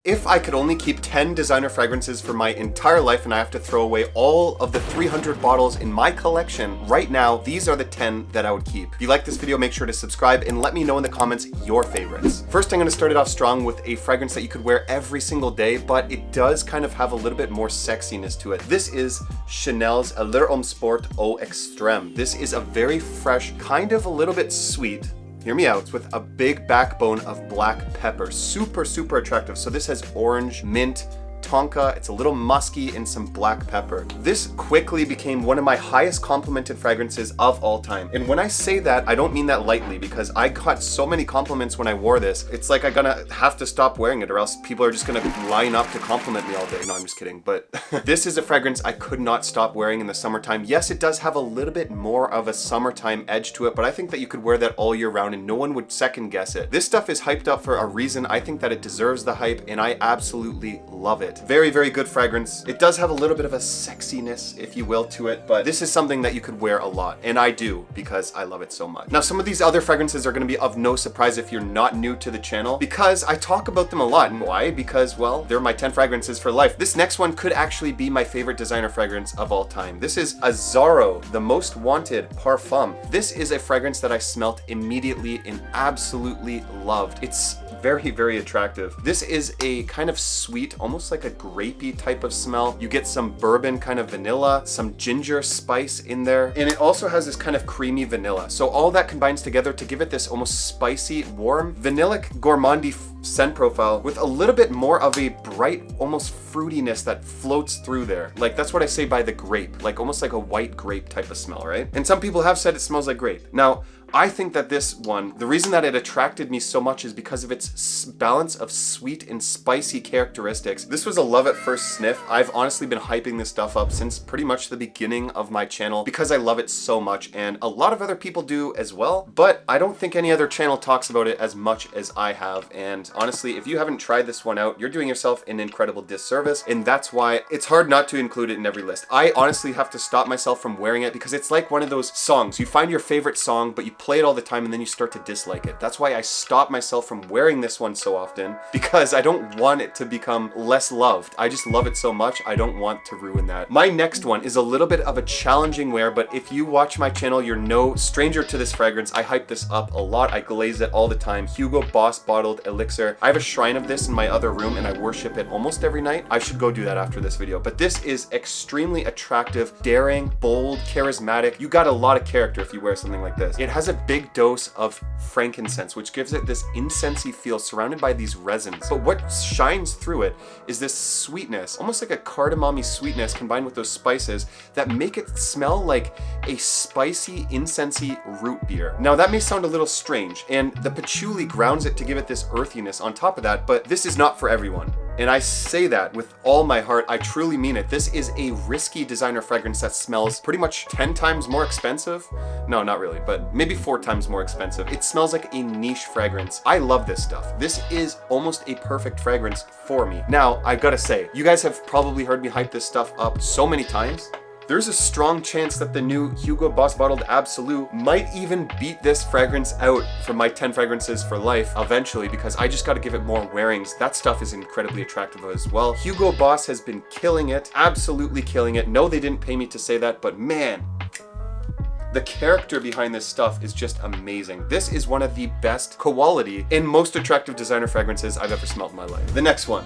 If I could only keep 10 designer fragrances for my entire life and I have to throw away all of the 300 bottles in my collection right now, these are the 10 that I would keep. If you like this video, make sure to subscribe and let me know in the comments your favorites. First, I'm going to start it off strong with a fragrance that you could wear every single day, but it does kind of have a little bit more sexiness to it. This is Chanel's Elixir M Sport Eau Extrême. This is a very fresh, kind of a little bit sweet, hear me out, it's with a big backbone of black pepper. Super, super attractive. So this has orange, mint, tonka, it's a little musky, and some black pepper. This quickly became one of my highest complimented fragrances of all time. And when I say that, I don't mean that lightly, because I got so many compliments when I wore this. It's like I'm gonna have to stop wearing it or else people are just gonna line up to compliment me all day. No, I'm just kidding. But this is a fragrance I could not stop wearing in the summertime. Yes, it does have a little bit more of a summertime edge to it, but I think that you could wear that all year round and no one would second guess it. This stuff is hyped up for a reason. I think that it deserves the hype and I absolutely love it. Very, very good fragrance. It does have a little bit of a sexiness, if you will, to it, but this is something that you could wear a lot, and I do because I love it so much. Now, some of these other fragrances are going to be of no surprise if you're not new to the channel, because I talk about them a lot. And why? Because, well, they're my 10 fragrances for life. This next one could actually be my favorite designer fragrance of all time. This is Azzaro, the most wanted Parfum. This is a fragrance that I smelt immediately and absolutely loved. It's very, very attractive. This is a kind of sweet, almost like a grapey type of smell. You get some bourbon kind of vanilla, some ginger spice in there, and it also has this kind of creamy vanilla. So all that combines together to give it this almost spicy, warm, vanillic, gourmandy scent profile with a little bit more of a bright, almost fruitiness that floats through there. Like, that's what I say by the grape, like almost like a white grape type of smell, right? And some people have said it smells like grape. Now, I think that this one, the reason that it attracted me so much is because of its balance of sweet and spicy characteristics. This was a love at first sniff. I've honestly been hyping this stuff up since pretty much the beginning of my channel because I love it so much, and a lot of other people do as well, but I don't think any other channel talks about it as much as I have. And honestly, if you haven't tried this one out, you're doing yourself an incredible disservice, and that's why it's hard not to include it in every list. I honestly have to stop myself from wearing it because it's like one of those songs. You find your favorite song, but you play it all the time and then you start to dislike it. That's why I stop myself from wearing this one so often, because I don't want it to become less loved. I just love it so much, I don't want to ruin that. My next one is a little bit of a challenging wear, but if you watch my channel, you're no stranger to this fragrance. I hype this up a lot. I glaze it all the time. Hugo Boss bottled Elixir. I have a shrine of this in my other room and I worship it almost every night. I should go do that after this video. But this is extremely attractive, daring, bold, charismatic. You got a lot of character if you wear something like this. It has a big dose of frankincense, which gives it this incensey feel surrounded by these resins. But what shines through it is this sweetness, almost like a cardamom-y sweetness combined with those spices that make it smell like a spicy, incensey root beer. Now that may sound a little strange, and the patchouli grounds it to give it this earthiness on top of that, but this is not for everyone. And I say that with all my heart. I truly mean it. This is a risky designer fragrance that smells pretty much 10 times more expensive. No, not really, but maybe 4 times more expensive. It smells like a niche fragrance. I love this stuff. This is almost a perfect fragrance for me. Now, I gotta say, you guys have probably heard me hype this stuff up so many times. There's a strong chance that the new Hugo Boss bottled Absolute might even beat this fragrance out from my 10 fragrances for life eventually, because I just got to give it more wearings. That stuff is incredibly attractive as well. Hugo Boss has been killing it, absolutely killing it. No, they didn't pay me to say that, but man, the character behind this stuff is just amazing. This is one of the best quality and most attractive designer fragrances I've ever smelled in my life. The next one.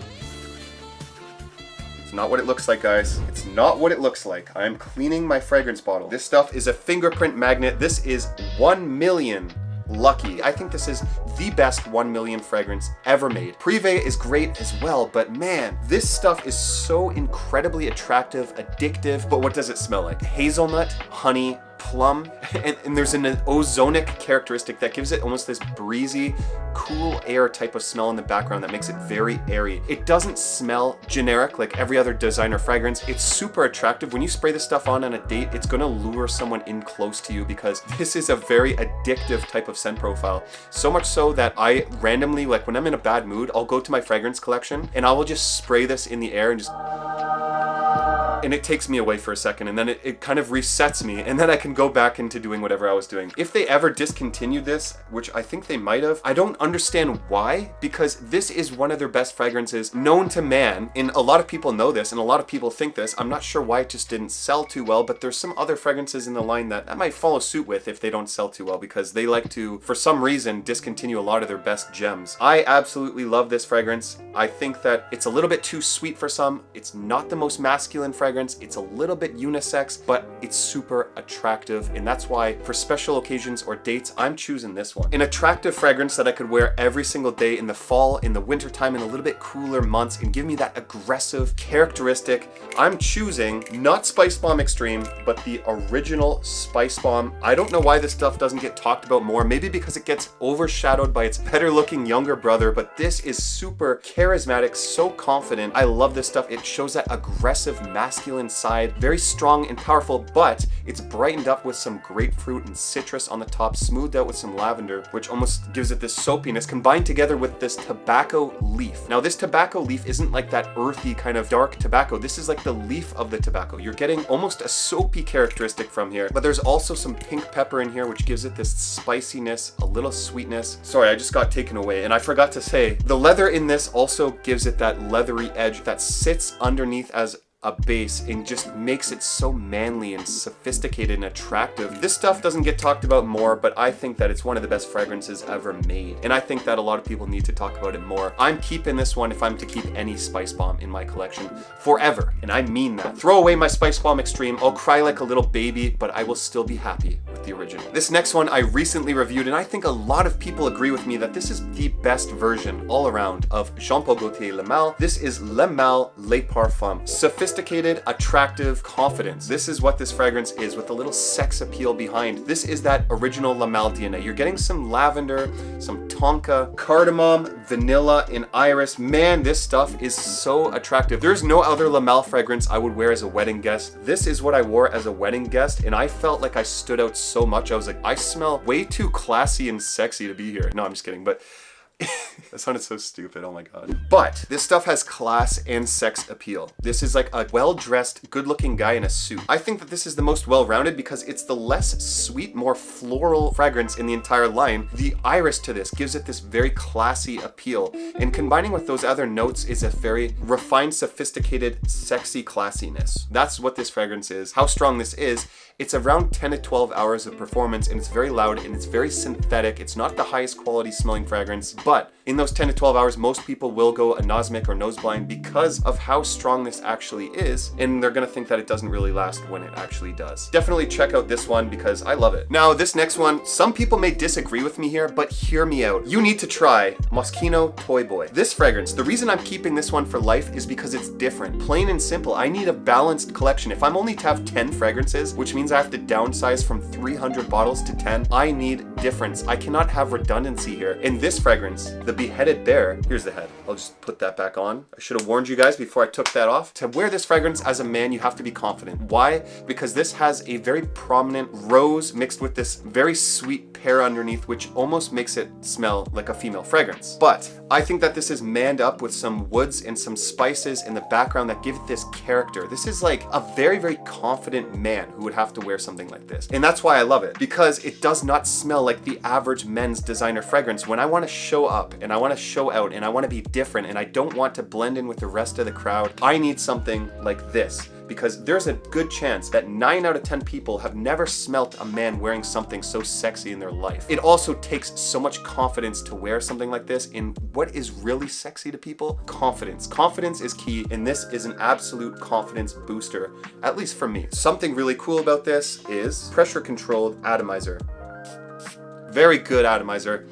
Not what it looks like, guys. It's not what it looks like. I'm cleaning my fragrance bottle. This stuff is a fingerprint magnet. This is 1 million lucky. I think this is the best 1 million fragrance ever made. Privé is great as well, but man, this stuff is so incredibly attractive, addictive. But what does it smell like? Hazelnut, honey, plum, and there's an ozonic characteristic that gives it almost this breezy, cool air type of smell in the background that makes it very airy. It doesn't smell generic like every other designer fragrance. It's super attractive. When you spray this stuff on a date, it's gonna lure someone in close to you because this is a very addictive type of scent profile. So much so that I randomly, like when I'm in a bad mood, I'll go to my fragrance collection and I will just spray this in the air and just... and it takes me away for a second, and then it kind of resets me, and then I can go back into doing whatever I was doing. If they ever discontinue this, which I think they might have, I don't understand why, because this is one of their best fragrances known to man, and a lot of people know this, and a lot of people think this. I'm not sure why it just didn't sell too well, but there's some other fragrances in the line that I might follow suit with if they don't sell too well, because they like to, for some reason, discontinue a lot of their best gems. I absolutely love this fragrance. I think that it's a little bit too sweet for some. It's not the most masculine fragrance. It's a little bit unisex, but it's super attractive, and that's why for special occasions or dates, I'm choosing this one. An attractive fragrance that I could wear every single day in the fall, in the winter time, in a little bit cooler months, and give me that aggressive characteristic. I'm choosing not Spicebomb Extreme, but the original Spicebomb. I don't know why this stuff doesn't get talked about more. Maybe because it gets overshadowed by its better looking younger brother, but this is super charismatic, so confident. I love this stuff. It shows that aggressive masculine side, very strong and powerful, but it's brightened up with some grapefruit and citrus on the top, smoothed out with some lavender, which almost gives it this soapiness, combined together with this tobacco leaf. Now this tobacco leaf isn't like that earthy kind of dark tobacco. This is like the leaf of the tobacco. You're getting almost a soapy characteristic from here, but there's also some pink pepper in here, which gives it this spiciness, a little sweetness. Sorry, I just got taken away, and I forgot to say, the leather in this also gives it that leathery edge that sits underneath as a base and just makes it so manly and sophisticated and attractive. This stuff doesn't get talked about more, but I think that it's one of the best fragrances ever made, and I think that a lot of people need to talk about it more. I'm keeping this one if I'm to keep any Spicebomb in my collection forever, and I mean that. Throw away my Spicebomb Extreme, I'll cry like a little baby, but I will still be happy with the original. This next one I recently reviewed, and I think a lot of people agree with me that this is the best version all around of Jean-Paul Gaultier Le Mal. This is Le Mal Les Parfums. Sophisticated, attractive confidence. This is what this fragrance is, with a little sex appeal behind. This is that original Le Mal DNA. You're getting some lavender, some tonka, cardamom, vanilla, and iris. Man, this stuff is so attractive. There's no other Le Mal fragrance I would wear as a wedding guest. This is what I wore as a wedding guest, and I felt like I stood out so much. I was like, I smell way too classy and sexy to be here. No, I'm just kidding, but that sounded so stupid, oh my god. But this stuff has class and sex appeal. This is like a well-dressed, good-looking guy in a suit. I think that this is the most well-rounded because it's the less sweet, more floral fragrance in the entire line. The iris to this gives it this very classy appeal, and combining with those other notes is a very refined, sophisticated, sexy classiness. That's what this fragrance is. How strong this is, it's around 10 to 12 hours of performance, and it's very loud and it's very synthetic. It's not the highest quality smelling fragrance, but in those 10 to 12 hours, most people will go anosmic or nose blind because of how strong this actually is, and they're gonna think that it doesn't really last when it actually does. Definitely check out this one because I love it. Now, this next one, some people may disagree with me here, but hear me out. You need to try Moschino Toy Boy. This fragrance, the reason I'm keeping this one for life is because it's different. Plain and simple, I need a balanced collection. If I'm only to have 10 fragrances, which means I have to downsize from 300 bottles to 10, I need difference. I cannot have redundancy here. In this fragrance, the beheaded bear, here's the head. I'll just put that back on. I should have warned you guys before I took that off. To wear this fragrance as a man, you have to be confident. Why? Because this has a very prominent rose mixed with this very sweet pear underneath, which almost makes it smell like a female fragrance. But I think that this is manned up with some woods and some spices in the background that give it this character. This is like a very, very confident man who would have to wear something like this. And that's why I love it, because it does not smell like the average men's designer fragrance. When I want to show up and I want to show out and I want to be different and I don't want to blend in with the rest of the crowd, I need something like this. Because there's a good chance that 9 out of 10 people have never smelt a man wearing something so sexy in their life. It also takes so much confidence to wear something like this, and what is really sexy to people? Confidence. Confidence is key, and this is an absolute confidence booster, at least for me. Something really cool about this is pressure-controlled atomizer. Very good atomizer.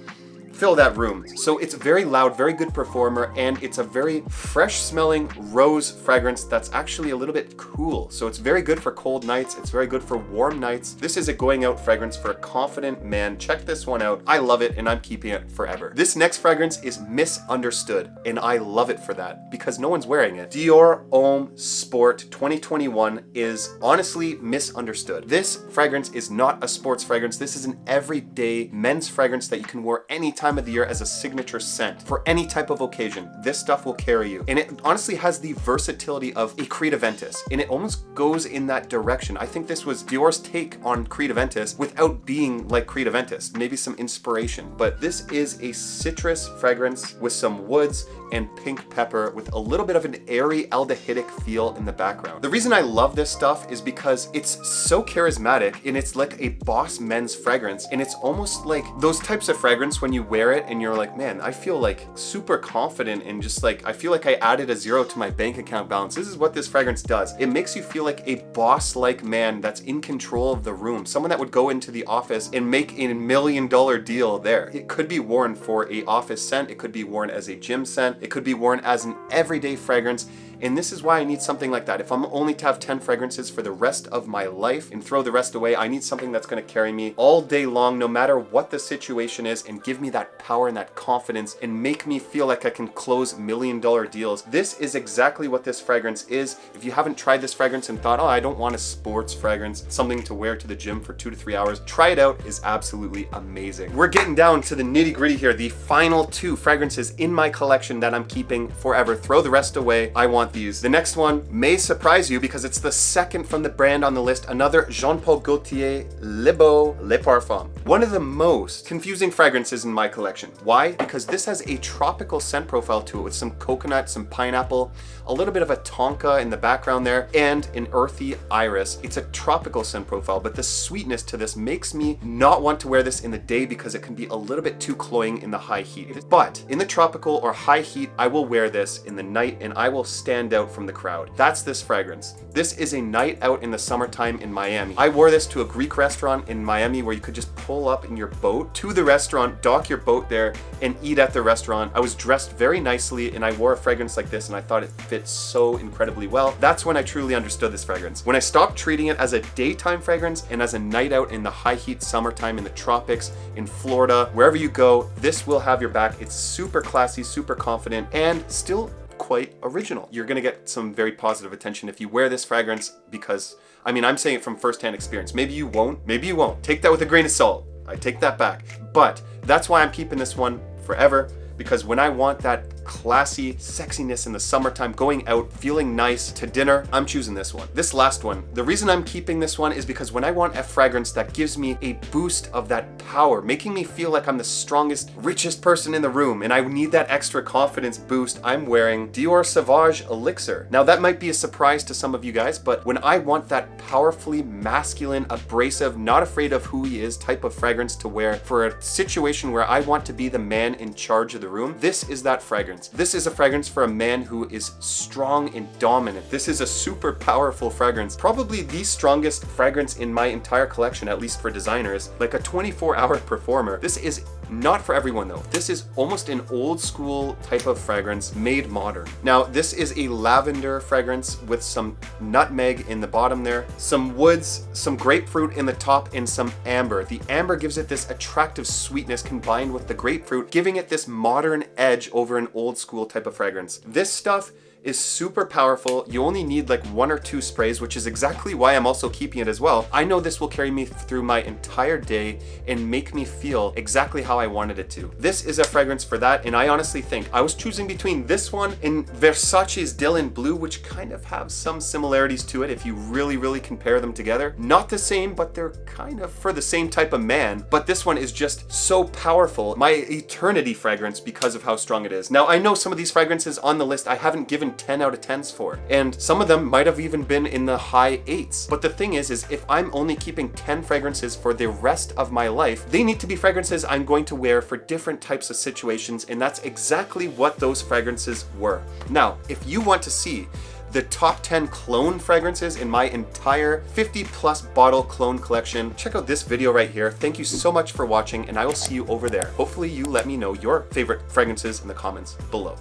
Fill that room. So it's very loud, very good performer, and it's a very fresh smelling rose fragrance that's actually a little bit cool. So it's very good for cold nights. It's very good for warm nights. This is a going out fragrance for a confident man. Check this one out. I love it and I'm keeping it forever. This next fragrance is misunderstood, and I love it for that because no one's wearing it. Dior Homme Sport 2021 is honestly misunderstood. This fragrance is not a sports fragrance. This is an everyday men's fragrance that you can wear anytime time of the year as a signature scent. For any type of occasion, this stuff will carry you. And it honestly has the versatility of a Creed Aventus, and it almost goes in that direction. I think this was Dior's take on Creed Aventus without being like Creed Aventus, maybe some inspiration. But this is a citrus fragrance with some woods and pink pepper with a little bit of an airy aldehydic feel in the background. The reason I love this stuff is because it's so charismatic, and it's like a boss men's fragrance, and it's almost like those types of fragrance when you wear it and you're like, man, I feel like super confident, and just like, I feel like I added a zero to my bank account balance. This is what this fragrance does. It makes you feel like a boss-like man that's in control of the room, someone that would go into the office and make a $1 million deal there. It could be worn for a office scent, it could be worn as a gym scent, it could be worn as an everyday fragrance. And this is why I need something like that. If I'm only to have 10 fragrances for the rest of my life and throw the rest away, I need something that's gonna carry me all day long, no matter what the situation is, and give me that power and that confidence and make me feel like I can close $1 million deals. This is exactly what this fragrance is. If you haven't tried this fragrance and thought, oh, I don't want a sports fragrance, something to wear to the gym for 2 to 3 hours, try it out. It's absolutely amazing. We're getting down to the nitty gritty here. The final 2 fragrances in my collection that I'm keeping forever. Throw the rest away. I want these. The next one may surprise you because it's the second from the brand on the list, another Jean-Paul Gaultier Libo Le Parfum. One of the most confusing fragrances in my collection. Why? Because this has a tropical scent profile to it with some coconut, some pineapple, a little bit of a tonka in the background there, and an earthy iris. It's a tropical scent profile, but the sweetness to this makes me not want to wear this in the day because it can be a little bit too cloying in the high heat. But in the tropical or high heat, I will wear this in the night and I will stand out from the crowd. That's this fragrance. This is a night out in the summertime in Miami. I wore this to a Greek restaurant in Miami where you could just pull up in your boat to the restaurant, dock your boat there, and eat at the restaurant. I was dressed very nicely and I wore a fragrance like this and I thought it fit so incredibly well. That's when I truly understood this fragrance. When I stopped treating it as a daytime fragrance and as a night out in the high heat summertime in the tropics, in Florida, wherever you go, this will have your back. It's super classy, super confident, and still quite original. You're gonna get some very positive attention if you wear this fragrance because, I mean, I'm saying it from firsthand experience. Maybe you won't, maybe you won't. Take that with a grain of salt. I take that back. But that's why I'm keeping this one forever, because when I want that classy sexiness in the summertime, going out, feeling nice to dinner, I'm choosing this one. This last one, the reason I'm keeping this one is because when I want a fragrance that gives me a boost of that power, making me feel like I'm the strongest, richest person in the room, and I need that extra confidence boost, I'm wearing Dior Sauvage Elixir. Now that might be a surprise to some of you guys, but when I want that powerfully masculine, abrasive, not afraid of who he is type of fragrance to wear for a situation where I want to be the man in charge of the room, this is that fragrance. This is a fragrance for a man who is strong and dominant. This is a super powerful fragrance. Probably the strongest fragrance in my entire collection, at least for designers, like a 24-hour performer. This is not for everyone though. This is almost an old school type of fragrance made modern. Now, this is a lavender fragrance with some nutmeg in the bottom there, some woods, some grapefruit in the top, and some amber. The amber gives it this attractive sweetness combined with the grapefruit, giving it this modern edge over an old school type of fragrance. This stuff is super powerful. You only need like 1 or 2 sprays, which is exactly why I'm also keeping it as well. I know this will carry me through my entire day and make me feel exactly how I wanted it to. This is a fragrance for that, and I honestly think I was choosing between this one and Versace's Dylan Blue, which kind of have some similarities to it if you really compare them together. Not the same, but they're kind of for the same type of man, but this one is just so powerful. My eternity fragrance because of how strong it is. Now, I know some of these fragrances on the list I haven't given 10 out of 10s for, and some of them might have even been in the high 8s. But the thing is if I'm only keeping 10 fragrances for the rest of my life, they need to be fragrances I'm going to wear for different types of situations, and that's exactly what those fragrances were. Now, if you want to see the top 10 clone fragrances in my entire 50+ bottle clone collection, check out this video right here. Thank you so much for watching, and I will see you over there. Hopefully you let me know your favorite fragrances in the comments below.